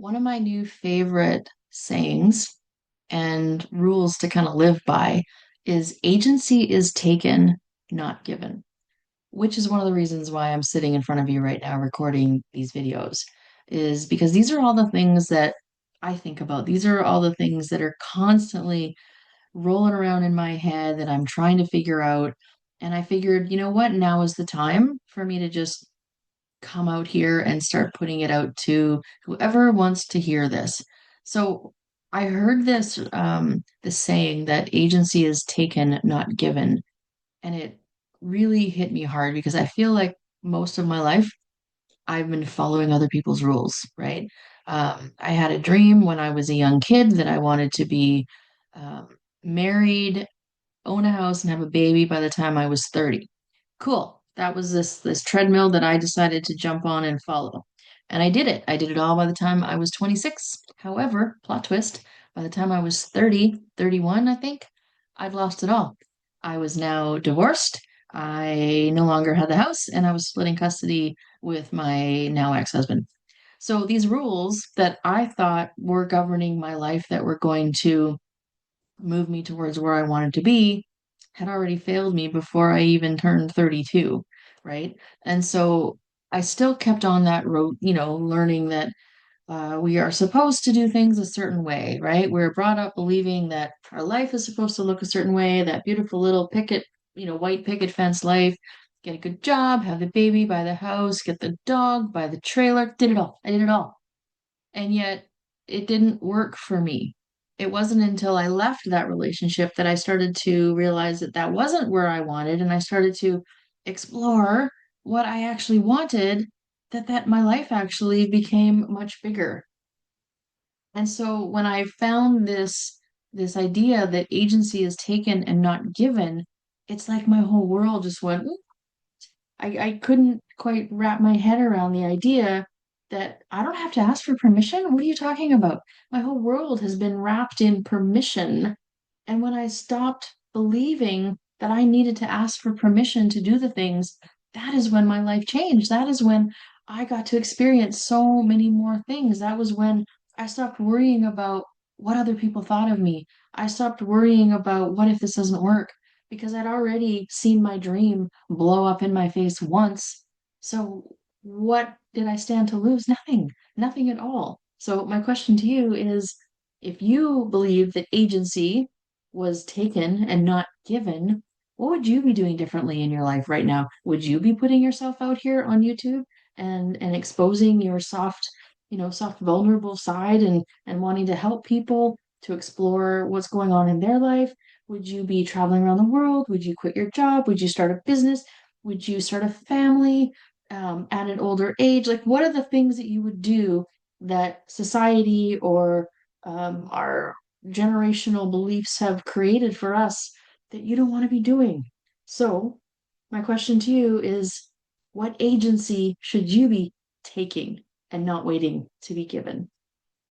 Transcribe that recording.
One of my new favorite sayings and rules to kind of live by is agency is taken, not given, which is one of the reasons why I'm sitting in front of you right now recording these videos, is because these are all the things that I think about. These are all the things that are constantly rolling around in my head that I'm trying to figure out. And I figured, you know what? Now is the time for me to just come out here and start putting it out to whoever wants to hear this. So I heard this saying that agency is taken, not given, and it really hit me hard because I feel like most of my life I've been following other people's rules, right? I had a dream when I was a young kid that I wanted to be um, married, own a house, and have a baby by the time I was 30. Cool. That was this treadmill that I decided to jump on and follow. And I did it. I did it all by the time I was 26. However, plot twist, by the time I was 30, 31, I think, I'd lost it all. I was now divorced. I no longer had the house, and I was splitting custody with my now ex-husband. So these rules that I thought were governing my life, that were going to move me towards where I wanted to be, had already failed me before I even turned 32, right? And so I still kept on that road, learning that we are supposed to do things a certain way, right? We're brought up believing that our life is supposed to look a certain way, that beautiful little picket, white picket fence life, get a good job, have the baby, buy the house, get the dog, buy the trailer, did it all. I did it all. And yet it didn't work for me. It wasn't until I left that relationship that I started to realize that that wasn't where I wanted. And I started to explore what I actually wanted, that my life actually became much bigger. And so when I found this idea that agency is taken and not given, it's like my whole world just went, I couldn't quite wrap my head around the idea that I don't have to ask for permission. What are you talking about? My whole world has been wrapped in permission. And when I stopped believing that I needed to ask for permission to do the things, that is when my life changed. That is when I got to experience so many more things. That was when I stopped worrying about what other people thought of me. I stopped worrying about what if this doesn't work because I'd already seen my dream blow up in my face once. So what did I stand to lose? Nothing, nothing at all. So my question to you is, if you believe that agency was taken and not given, what would you be doing differently in your life right now? Would you be putting yourself out here on YouTube and exposing your soft vulnerable side and wanting to help people to explore what's going on in their life? Would you be traveling around the world? Would you quit your job? Would you start a business? Would you start a family at an older age? Like, what are the things that you would do that society or our generational beliefs have created for us that you don't want to be doing? So, my question to you is, what agency should you be taking and not waiting to be given?